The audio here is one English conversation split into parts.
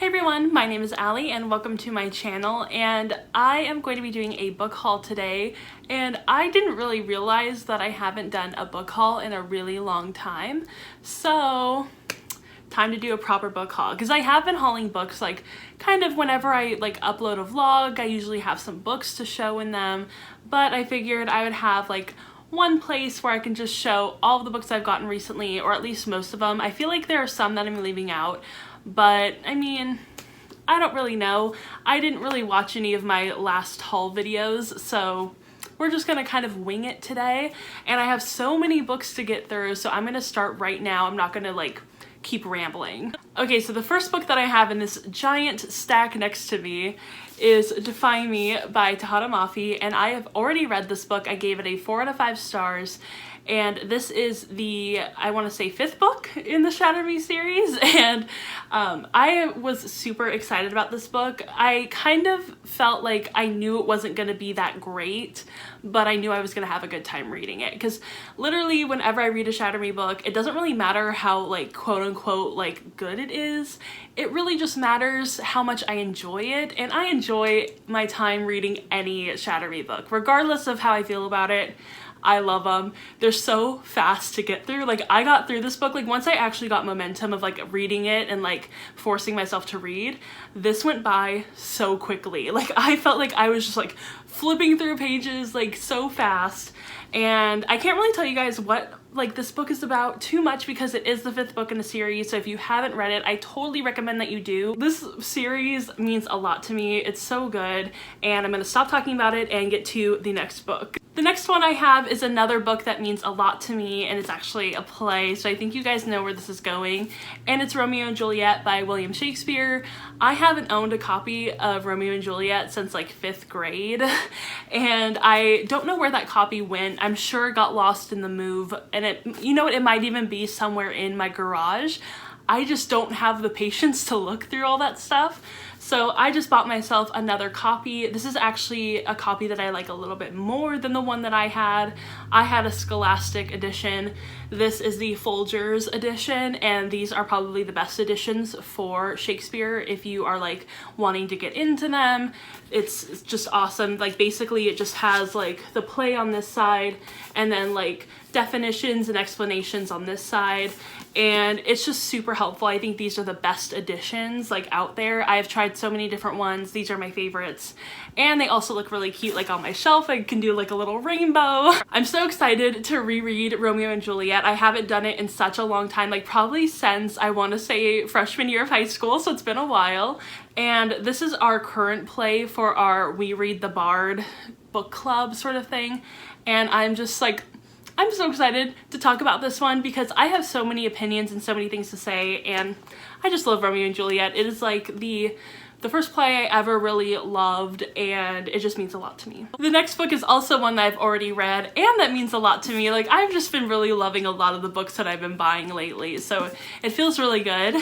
everyone, my name is Allie and welcome to my channel, and I am going to be doing a book haul today, and I didn't really realize that I haven't done a book haul in a really long time, so time to do a proper book haul, because I have been hauling books like kind of whenever I like upload a vlog. I usually have some books to show in them, but I figured I would have like one place where I can just show all of the books I've gotten recently, or at least most of them. I feel like there are some that I'm leaving out, but I mean, I don't really know. I didn't really watch any of my last haul videos, so we're just gonna kind of wing it today. And I have so many books to get through, so I'm gonna start right now. I'm not gonna like keep rambling. Okay, so the first book that I have in this giant stack next to me is Define Me by Tahada Mafi, and I have already read this book. I gave it a 4 out of 5 stars. And this is the, I want to say, 5th book in the Shatter Me series, and I was super excited about this book. I kind of felt like I knew it wasn't going to be that great, but I knew I was going to have a good time reading it, because literally whenever I read a Shatter Me book, it doesn't really matter how like quote-unquote like good it is. It really just matters how much I enjoy it, and I enjoy my time reading any Shatter Me book, regardless of how I feel about it. I love them. They're so fast to get through. Like, I got through this book, like once I actually got momentum of like reading it and like forcing myself to read, this went by so quickly. Like, I felt like I was just like flipping through pages like so fast, and I can't really tell you guys what like this book is about too much because it is the 5th book in the series. So if you haven't read it, I totally recommend that you do. This series means a lot to me. It's so good, and I'm gonna stop talking about it and get to the next book. The next one I have is another book that means a lot to me, and it's actually a play, so I think you guys know where this is going, and it's Romeo and Juliet by William Shakespeare. I haven't owned a copy of Romeo and Juliet since like 5th grade, and I don't know where that copy went. I'm sure it got lost in the move, and it, you know what, it might even be somewhere in my garage. I just don't have the patience to look through all that stuff. So I just bought myself another copy. This is actually a copy that I like a little bit more than the one that I had. I had a Scholastic edition. This is the Folgers edition, and these are probably the best editions for Shakespeare if you are like wanting to get into them. It's just awesome. Like, basically it just has like the play on this side and then like definitions and explanations on this side, and it's just super helpful. I think these are the best editions like out there. I've tried so many different ones. These are my favorites, and they also look really cute like on my shelf. I can do like a little rainbow. I'm so excited to reread Romeo and Juliet. I haven't done it in such a long time, like probably since I want to say freshman year of high school, so it's been a while. And this is our current play for our We Read the Bard book club sort of thing, and I'm just like, I'm so excited to talk about this one because I have so many opinions and so many things to say, and I just love Romeo and Juliet. It is like the first play I ever really loved, and it just means a lot to me. The next book is also one that I've already read, and that means a lot to me. Like, I've just been really loving a lot of the books that I've been buying lately, so it feels really good.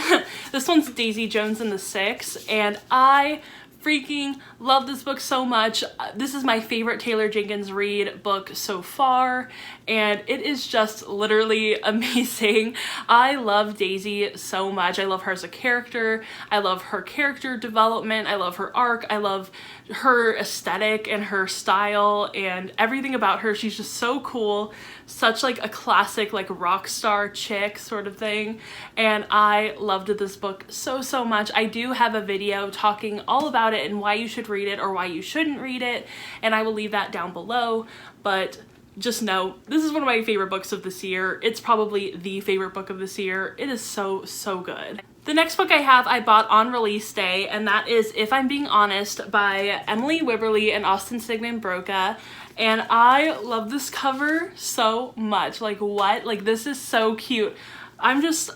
This one's Daisy Jones and the Six, and I freaking love this book so much. This is my favorite Taylor Jenkins Reid book so far, and it is just literally amazing. I love Daisy so much. I love her as a character. I love her character development. I love her arc. I love her aesthetic and her style and everything about her. She's just so cool. Such like a classic like rock star chick sort of thing, and I loved this book so much. I do have a video talking all about it and why you should read it or why you shouldn't read it, and I will leave that down below, but just know this is one of my favorite books of this year. It's probably the favorite book of this year. It is so good. The next book I have I bought on release day, and that is If I'm Being Honest by Emily Wibberley and Austin Sigmund Broca. And I love this cover so much. Like, what? Like, this is so cute. I'm just,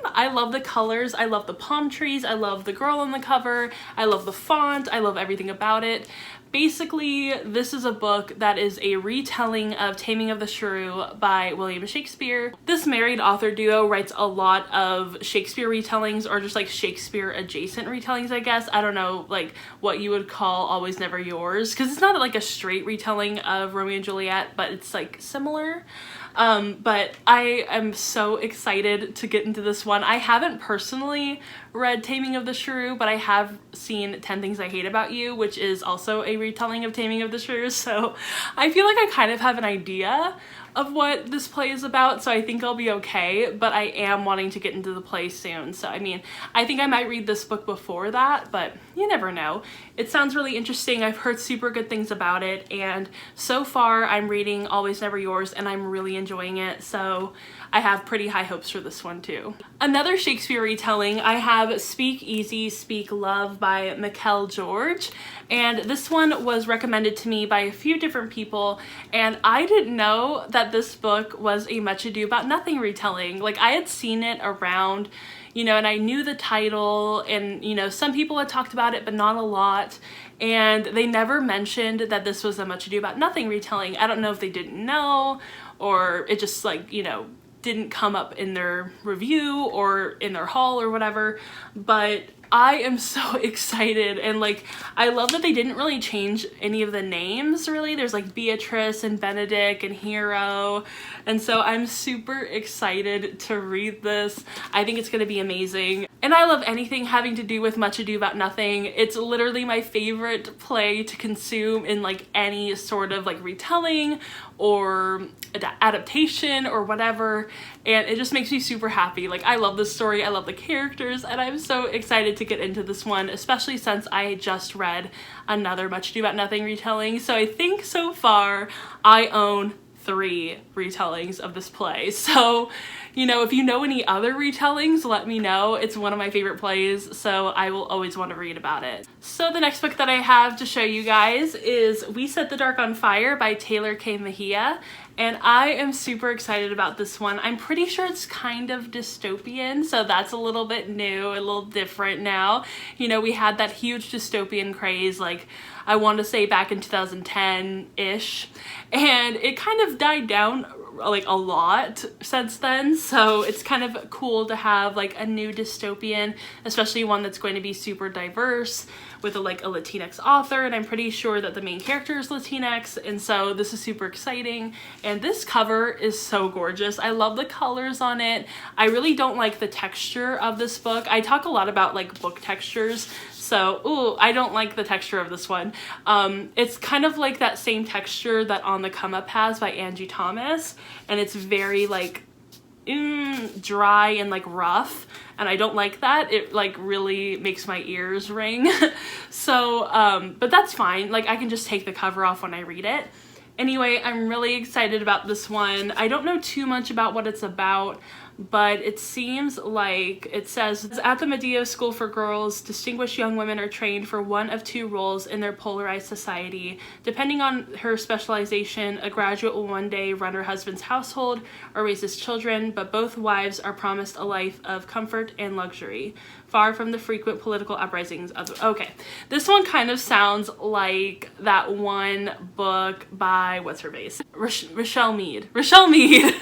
I love the colors. I love the palm trees. I love the girl on the cover. I love the font. I love everything about it. Basically, this is a book that is a retelling of Taming of the Shrew by William Shakespeare. This married author duo writes a lot of Shakespeare retellings, or just like Shakespeare adjacent retellings, I guess. I don't know like what you would call Always Never Yours, because it's not like a straight retelling of Romeo and Juliet, but it's like similar. But I am so excited to get into this one. I haven't personally read Taming of the Shrew, but I have seen 10 Things I Hate About You, which is also a retelling of Taming of the Shrew, so I feel like I kind of have an idea of what this play is about, so I think I'll be okay, but I am wanting to get into the play soon. So I mean, I think I might read this book before that, but you never know. It sounds really interesting. I've heard super good things about it, and so far I'm reading Always Never Yours and I'm really enjoying it, so I have pretty high hopes for this one too. Another Shakespeare retelling, I have Speak Easy, Speak Love by Mikkel George, and this one was recommended to me by a few different people, and I didn't know that this book was a Much Ado About Nothing retelling. Like, I had seen it around, you know, and I knew the title, and you know, some people had talked about it but not a lot, and they never mentioned that this was a Much Ado About Nothing retelling. I don't know if they didn't know, or it just like, you know, didn't come up in their review or in their haul or whatever, but I am so excited, and like I love that they didn't really change any of the names really. There's like Beatrice and Benedict and Hero, and so I'm super excited to read this. I think it's gonna be amazing, and I love anything having to do with Much Ado About Nothing. It's literally my favorite play to consume in like any sort of like retelling or adaptation or whatever, and it just makes me super happy. Like, I love this story, I love the characters, and I'm so excited to get into this one, especially since I just read another Much Ado About Nothing retelling. So I think so far I own 3 retellings of this play. So, you know, if you know any other retellings, let me know. It's one of my favorite plays, so I will always want to read about it. So the next book that I have to show you guys is We Set the Dark on Fire by Taylor K. Mejia, and I am super excited about this one. I'm pretty sure it's kind of dystopian, so that's a little bit new, a little different now. You know, we had that huge dystopian craze, like, I want to say back in 2010-ish, and it kind of died down like a lot since then, so it's kind of cool to have like a new dystopian, especially one that's going to be super diverse with a Latinx author, and I'm pretty sure that the main character is Latinx, and so this is super exciting. And this cover is so gorgeous. I love the colors on it. I really don't like the texture of this book. I talk a lot about like book textures, so, ooh, I don't like the texture of this one. It's kind of like that same texture that On the Come Up has by Angie Thomas, and it's very like dry and like rough, and I don't like that. It like really makes my ears ring. So, but that's fine. Like, I can just take the cover off when I read it. Anyway, I'm really excited about this one. I don't know too much about what it's about, but it seems like it says, at the Medea School for Girls, distinguished young women are trained for one of 2 roles in their polarized society. Depending on her specialization, a graduate will one day run her husband's household or raise his children, but both wives are promised a life of comfort and luxury, far from the frequent political uprisings of the... Okay, this one kind of sounds like that one book by, what's her face? Rochelle Mead. Rochelle Mead!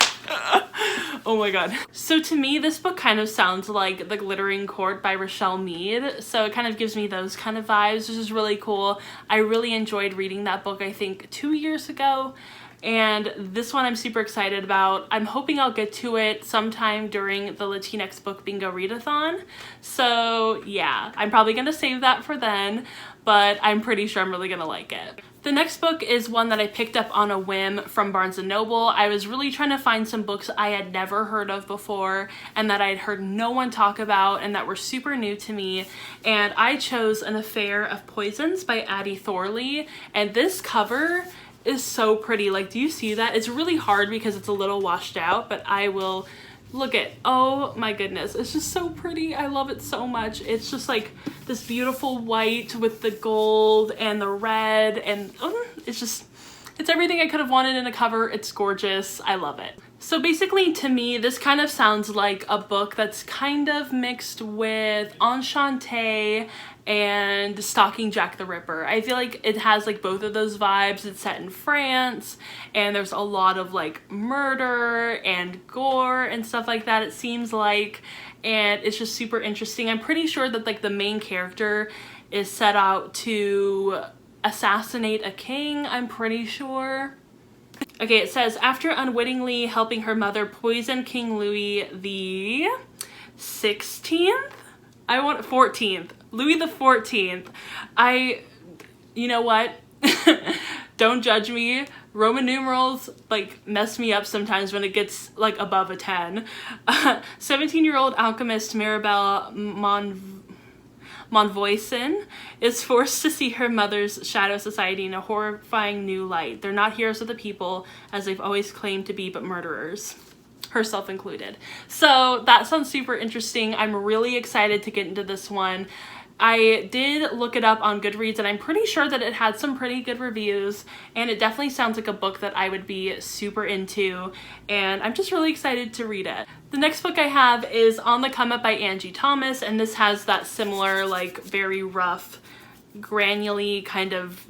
Oh my god. So to me, this book kind of sounds like The Glittering Court by Rochelle Mead, so it kind of gives me those kind of vibes, which is really cool. I really enjoyed reading that book, I think 2 years ago, and this one I'm super excited about. I'm hoping I'll get to it sometime during the Latinx Book Bingo Readathon, so yeah, I'm probably gonna save that for then, but I'm pretty sure I'm really gonna like it. The next book is one that I picked up on a whim from Barnes & Noble. I was really trying to find some books I had never heard of before and that I had heard no one talk about and that were super new to me, and I chose An Affair of Poisons by Addie Thorley, and this cover is so pretty. Like, do you see that? It's really hard because it's a little washed out, but I will... Look at, oh my goodness, it's just so pretty. I love it so much. It's just like this beautiful white with the gold and the red, and it's everything I could have wanted in a cover. It's gorgeous. I love it. So basically, to me, this kind of sounds like a book that's kind of mixed with Enchante and Stalking Jack the Ripper. I feel like it has like both of those vibes. It's set in France, and there's a lot of like murder and gore and stuff like that, it seems like, and it's just super interesting. I'm pretty sure that like the main character is set out to assassinate a king, I'm pretty sure. Okay, it says, after unwittingly helping her mother poison King Louis the 16th? 14th. Louis the 14th. You know what? Don't judge me. Roman numerals like mess me up sometimes when it gets like above a 10. 17-year-old alchemist Maribel Monvoisin is forced to see her mother's shadow society in a horrifying new light. They're not heroes of the people, as they've always claimed to be, but murderers, herself included. So that sounds super interesting. I'm really excited to get into this one. I did look it up on Goodreads, and I'm pretty sure that it had some pretty good reviews, and it definitely sounds like a book that I would be super into, and I'm just really excited to read it. The next book I have is On the Come Up by Angie Thomas, and this has that similar, like, very rough, granularly kind of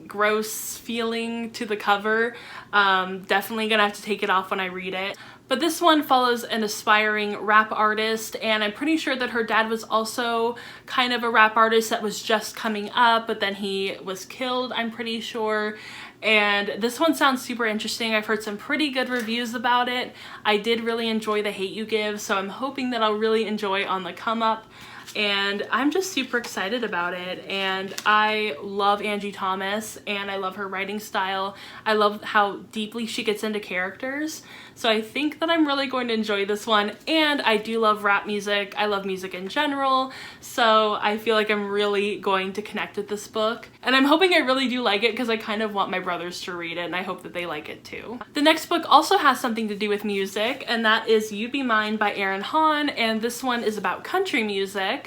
gross feeling to the cover. Definitely gonna have to take it off when I read it. But this one follows an aspiring rap artist, and I'm pretty sure that her dad was also kind of a rap artist that was just coming up, but then he was killed, I'm pretty sure. And this one sounds super interesting. I've heard some pretty good reviews about it. I did really enjoy The Hate U Give, so I'm hoping that I'll really enjoy On the Come Up. And I'm just super excited about it, and I love Angie Thomas, and I love her writing style. I love how deeply she gets into characters, so I think that I'm really going to enjoy this one. And I do love rap music. I love music in general, so I feel like I'm really going to connect with this book, and I'm hoping I really do like it because I kind of want my brothers to read it, and I hope that they like it too. The next book also has something to do with music, and that is You Be Mine by Aaron Hahn, and this one is about country music.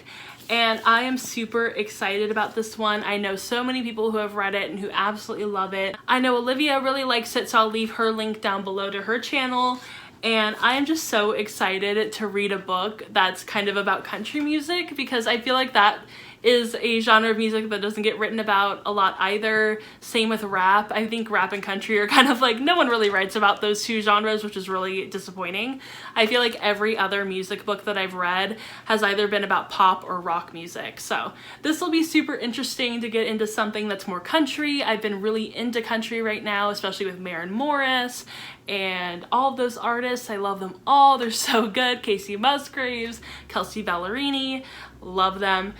And I am super excited about this one. I know so many people who have read it and who absolutely love it. I know Olivia really likes it, so I'll leave her link down below to her channel. And I am just so excited to read a book that's kind of about country music, because I feel like that is a genre of music that doesn't get written about a lot either. Same with rap. I think rap and country are kind of like, no one really writes about those two genres, which is really disappointing. I feel like every other music book that I've read has either been about pop or rock music. So this will be super interesting to get into something that's more country. I've been really into country right now, especially with Maren Morris and all of those artists. I love them all. They're so good. Casey Musgraves, Kelsey Ballerini, love them.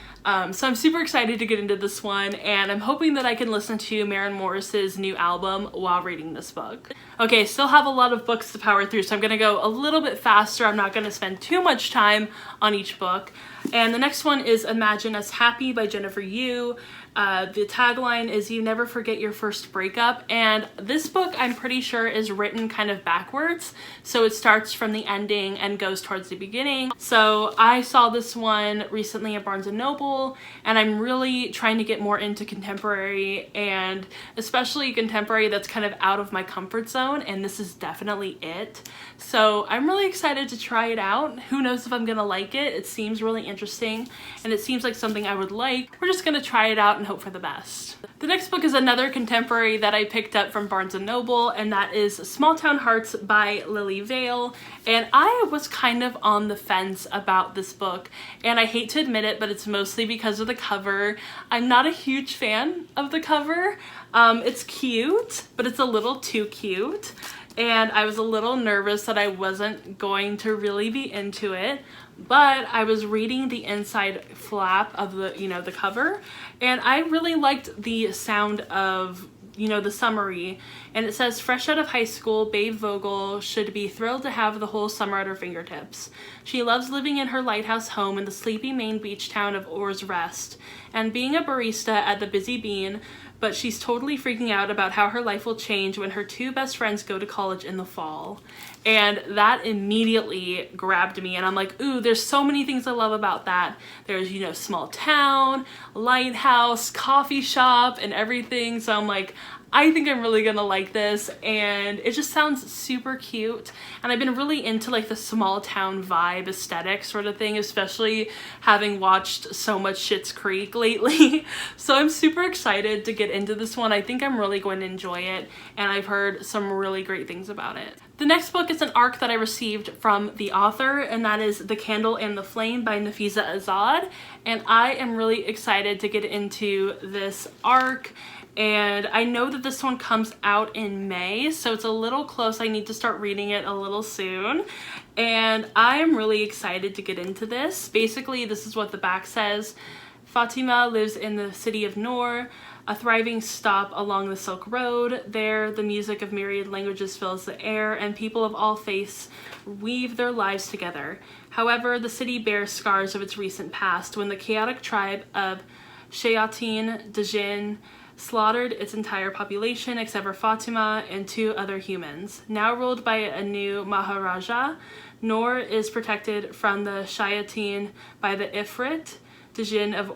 So I'm super excited to get into this one, and I'm hoping that I can listen to Maren Morris's new album while reading this book. Okay, still have a lot of books to power through, so I'm gonna go a little bit faster. I'm not gonna spend too much time on each book. And the next one is Imagine Us Happy by Jennifer Yu. The tagline is You Never Forget Your First Breakup, and this book I'm pretty sure is written kind of backwards, so it starts from the ending and goes towards the beginning. So I saw this one recently at Barnes & Noble, and I'm really trying to get more into contemporary, and especially contemporary that's kind of out of my comfort zone, and this is definitely it. So I'm really excited to try it out. Who knows if I'm gonna like it. It seems really interesting, and it seems like something I would like. We're just gonna try it out and hope for the best. The next book is another contemporary that I picked up from Barnes & Noble, and that is Small Town Hearts by Lily Vale. And I was kind of on the fence about this book, and I hate to admit it, but it's mostly because of the cover. I'm not a huge fan of the cover. It's cute, but it's a little too cute, and I was a little nervous that I wasn't going to really be into it. But I was reading the inside flap of the cover, and I really liked the sound of, the summary. And it says, fresh out of high school, Babe Vogel should be thrilled to have the whole summer at her fingertips. She loves living in her lighthouse home in the sleepy Maine beach town of Oars Rest and being a barista at the Busy Bean, but she's totally freaking out about how her life will change when her two best friends go to college in the fall. And that immediately grabbed me, and I'm like, ooh, there's so many things I love about that. There's, small town, lighthouse, coffee shop, and everything. So I'm like, I think I'm really gonna like this, and it just sounds super cute. And I've been really into like the small town vibe aesthetic sort of thing, especially having watched so much Schitt's Creek lately. So I'm super excited to get into this one. I think I'm really going to enjoy it, and I've heard some really great things about it. The next book is an ARC that I received from the author, and that is The Candle and the Flame by Nafisa Azad. And I am really excited to get into this ARC. And I know that this one comes out in May, so it's a little close. I need to start reading it a little soon. And I am really excited to get into this. Basically, this is what the back says. Fatima lives in the city of Noor, a thriving stop along the Silk Road. There, the music of myriad languages fills the air, and people of all faiths weave their lives together. However, the city bears scars of its recent past, when the chaotic tribe of Shayatin Djinn slaughtered its entire population except for Fatima and 2 other humans. Now ruled by a new Maharaja, Noor is protected from the Shayatin by the Ifrit, Djinn of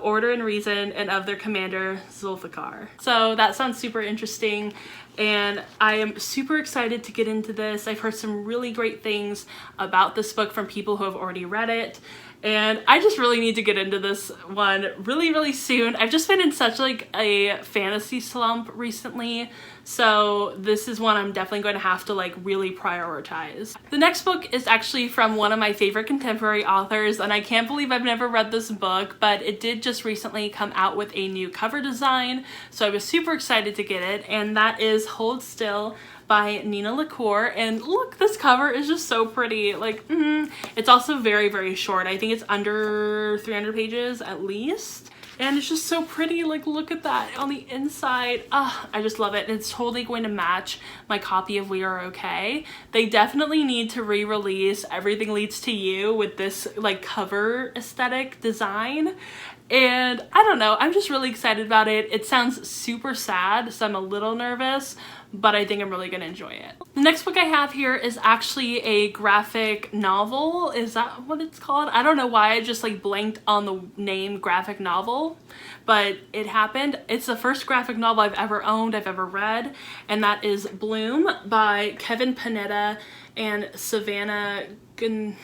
Order and Reason, and of their commander, Zulfikar. So that sounds super interesting, and I am super excited to get into this. I've heard some really great things about this book from people who have already read it, and I just really need to get into this one really soon. I've just been in such like a fantasy slump recently, so this is one I'm definitely going to have to like really prioritize. The next book is actually from one of my favorite contemporary authors, and I can't believe I've never read this book, but it did just recently come out with a new cover design, so I was super excited to get it, and that is Hold Still by Nina LaCour. And look, this cover is just so pretty. Like, it's also very short. I think it's under 300 pages at least. And it's just so pretty. Like, look at that on the inside. I just love it. And it's totally going to match my copy of We Are Okay. They definitely need to re-release Everything Leads to You with this like cover aesthetic design. And I don't know, I'm just really excited about it. It sounds super sad, so I'm a little nervous, but I think I'm really gonna enjoy it. The next book I have here is actually a graphic novel. Is that what it's called? I don't know why I just like blanked on the name graphic novel, but it happened. It's the first graphic novel I've ever owned, I've ever read, and that is Bloom by Kevin Panetta and Savannah Ganush.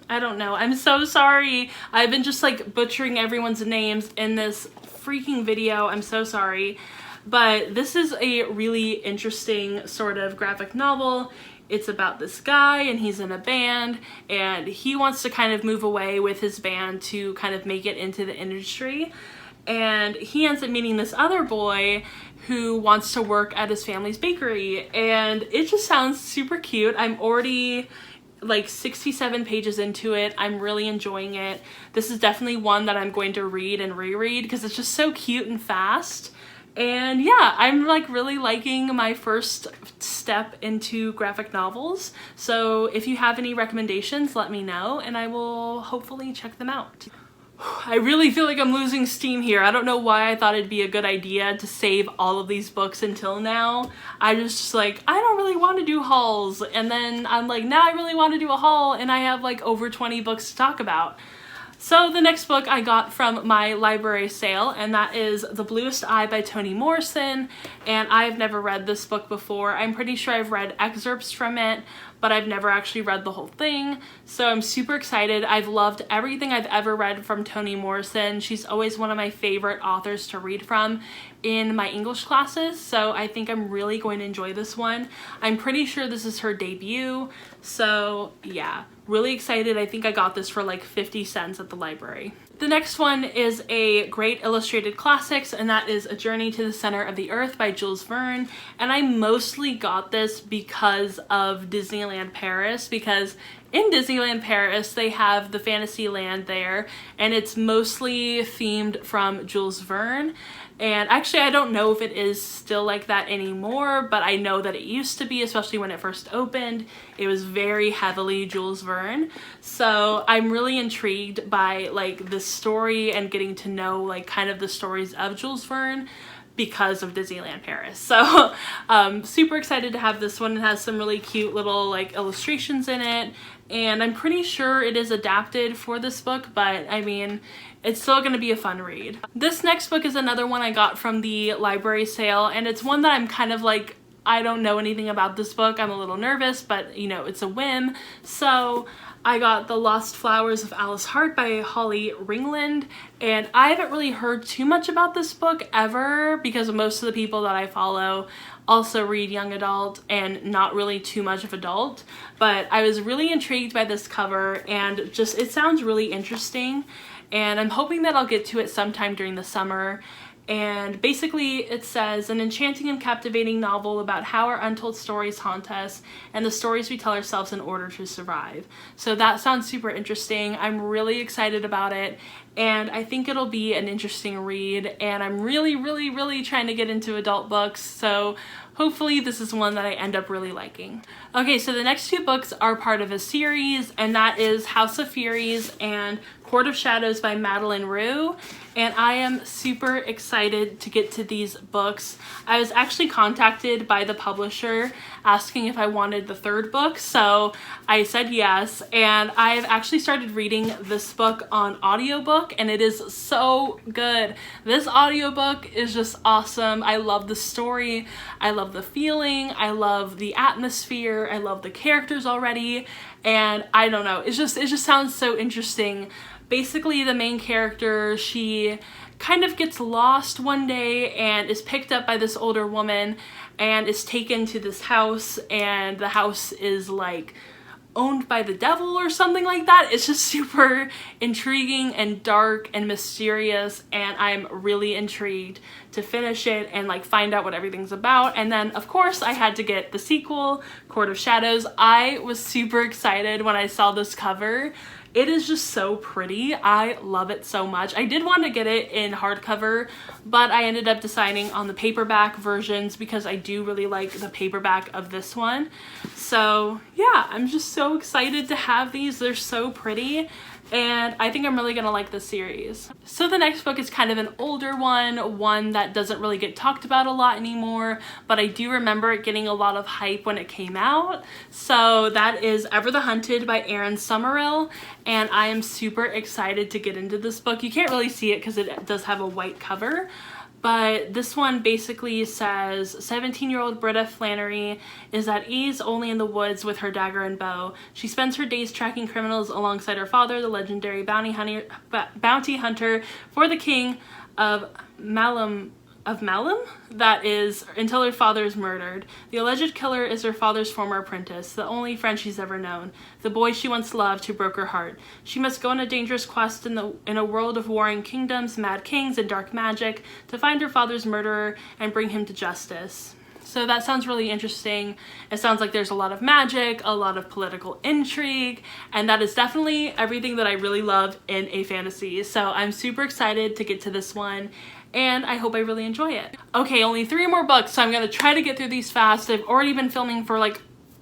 I don't know. I'm so sorry. I've been just like butchering everyone's names in this freaking video. I'm so sorry. But this is a really interesting sort of graphic novel. It's about this guy, and he's in a band, and he wants to kind of move away with his band to kind of make it into the industry. And he ends up meeting this other boy who wants to work at his family's bakery, and it just sounds super cute. I'm already like 67 pages into it. I'm really enjoying it. This is definitely one that I'm going to read and reread because it's just so cute and fast. And yeah, I'm like really liking my first step into graphic novels. So if you have any recommendations, let me know and I will hopefully check them out. I really feel like I'm losing steam here. I don't know why I thought it'd be a good idea to save all of these books until now. I just like, I don't really want to do hauls. And then I'm like, now I really want to do a haul, and I have like over 20 books to talk about. So the next book I got from my library sale, and that is The Bluest Eye by Toni Morrison. And I have never read this book before. I'm pretty sure I've read excerpts from it, but I've never actually read the whole thing. So I'm super excited. I've loved everything I've ever read from Toni Morrison. She's always one of my favorite authors to read from in my English classes, so I think I'm really going to enjoy this one. I'm pretty sure this is her debut, so yeah, really excited. I think I got this for like 50 cents at the library. The next one is a great illustrated classics, and that is A Journey to the Center of the Earth by Jules Verne. And I mostly got this because of Disneyland Paris, because in Disneyland Paris they have the Fantasyland there, and it's mostly themed from Jules Verne. And actually I don't know if it is still like that anymore, but I know that it used to be, especially when it first opened. It was very heavily Jules Verne. So I'm really intrigued by like the story and getting to know like kind of the stories of Jules Verne because of Disneyland Paris. So super excited to have this one. It has some really cute little like illustrations in it, and I'm pretty sure it is adapted for this book, but I mean, it's still gonna be a fun read. This next book is another one I got from the library sale, and it's one that I'm kind of like, I don't know anything about this book. I'm a little nervous, but you know, it's a whim. So I got The Lost Flowers of Alice Hart by Holly Ringland, and I haven't really heard too much about this book ever because most of the people that I follow also read young adult and not really too much of adult. But I was really intrigued by this cover, and just it sounds really interesting, and I'm hoping that I'll get to it sometime during the summer. And basically it says, an enchanting and captivating novel about how our untold stories haunt us and the stories we tell ourselves in order to survive. So that sounds super interesting. I'm really excited about it, and I think it'll be an interesting read, and I'm really trying to get into adult books, so hopefully this is one that I end up really liking. Okay, so the next two books are part of a series, and that is House of Furies and Court of Shadows by Madeline Rue, and I am super excited to get to these books. I was actually contacted by the publisher asking if I wanted the third book, so I said yes, and I've actually started reading this book on audiobook, and it is so good. This audiobook is just awesome. I love the story, I love the feeling, I love the atmosphere, I love the characters already, and I don't know, it just sounds so interesting. Basically, the main character, she kind of gets lost one day and is picked up by this older woman and is taken to this house, and the house is like owned by the devil or something like that. It's just super intriguing and dark and mysterious, and I'm really intrigued to finish it and like find out what everything's about. And then of course I had to get the sequel, Court of Shadows. I was super excited when I saw this cover. It is just so pretty. I love it so much. I did want to get it in hardcover, but I ended up deciding on the paperback versions because I do really like the paperback of this one. So yeah, I'm just so excited to have these. They're so pretty, and I think I'm really gonna like this series. So the next book is kind of an older one that doesn't really get talked about a lot anymore, but I do remember it getting a lot of hype when it came out. So that is Ever the Hunted by Erin Summerall, and I am super excited to get into this book. You can't really see it because it does have a white cover, but this one basically says 17-year-old Britta Flannery is at ease only in the woods with her dagger and bow. She spends her days tracking criminals alongside her father, the legendary bounty hunter for the king of Malum, that is, until her father is murdered. The alleged killer is her father's former apprentice, the only friend she's ever known, the boy she once loved who broke her heart. She must go on a dangerous quest in a world of warring kingdoms, mad kings, and dark magic to find her father's murderer and bring him to justice. So that sounds really interesting. It sounds like there's a lot of magic, a lot of political intrigue, and that is definitely everything that I really love in a fantasy. So I'm super excited to get to this one, and I hope I really enjoy it. Okay, only 3 more books, so I'm gonna try to get through these fast. I've already been filming for like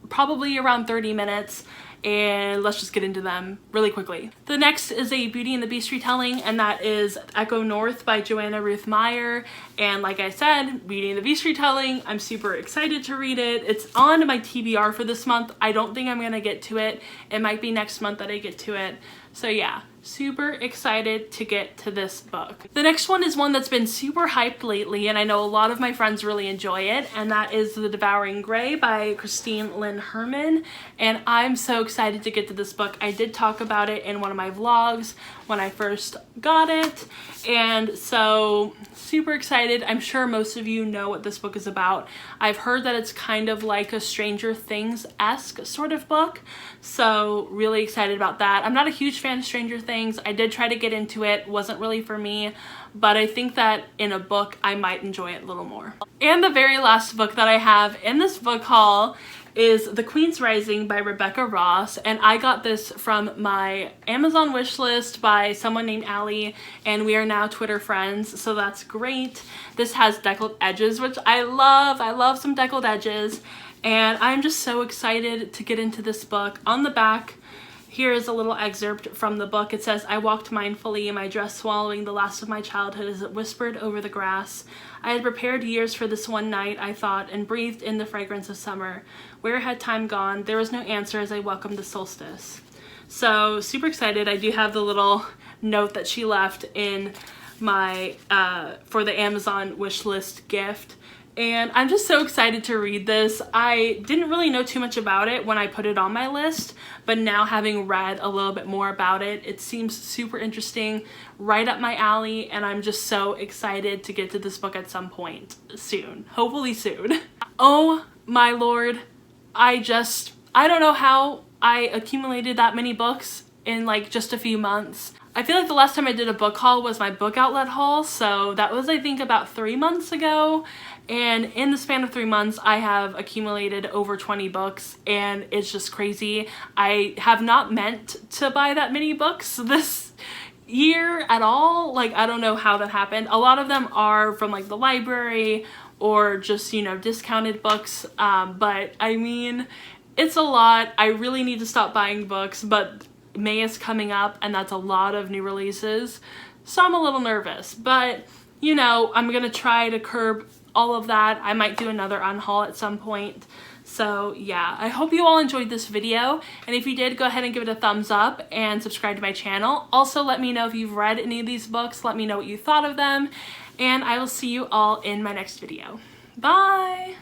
probably around 30 minutes, and let's just get into them really quickly. The next is a Beauty and the Beast retelling, and that is Echo North by Joanna Ruth Meyer. And like I said, Beauty and the Beast retelling, I'm super excited to read it. It's on my TBR for this month. I don't think I'm gonna get to it. It might be next month that I get to it. So yeah, super excited to get to this book. The next one is one that's been super hyped lately, and I know a lot of my friends really enjoy it, and that is The Devouring Grey by Christine Lynn Herman, and I'm so excited to get to this book. I did talk about it in one of my vlogs when I first got it, and so super excited. I'm sure most of you know what this book is about. I've heard that it's kind of like a Stranger Things-esque sort of book, so really excited about that. I'm not a huge fan of Stranger Things. I did try to get into it, wasn't really for me, but I think that in a book I might enjoy it a little more. And the very last book that I have in this book haul is The Queen's Rising by Rebecca Ross, and I got this from my Amazon wish list by someone named Allie, and we are now Twitter friends, so that's great. This has deckled edges, which I love some deckled edges, and I'm just so excited to get into this book. On the back Here is a little excerpt from the book. It says, "I walked mindfully in my dress, swallowing the last of my childhood as it whispered over the grass. I had prepared years for this one night, I thought, and breathed in the fragrance of summer. Where had time gone? There was no answer as I welcomed the solstice." So super excited. I do have the little note that she left in my for the Amazon wish list gift. And I'm just so excited to read this. I didn't really know too much about it when I put it on my list, but now having read a little bit more about it, it seems super interesting, right up my alley, and I'm just so excited to get to this book at some point soon. Hopefully soon. Oh my lord. I don't know how I accumulated that many books in like just a few months. I feel like the last time I did a book haul was my book outlet haul, so that was I think about 3 months ago, and in the span of 3 months I have accumulated over 20 books, and it's just crazy. I have not meant to buy that many books this year at all. Like, I don't know how that happened. A lot of them are from like the library or just, you know, discounted books, but I mean, it's a lot. I really need to stop buying books, but May is coming up and that's a lot of new releases, so I'm a little nervous, but you know, I'm gonna try to curb all of that. I might do another unhaul at some point. So yeah, I hope you all enjoyed this video, and if you did, go ahead and give it a thumbs up and subscribe to my channel. Also, let me know if you've read any of these books. Let me know what you thought of them, and I will see you all in my next video. Bye!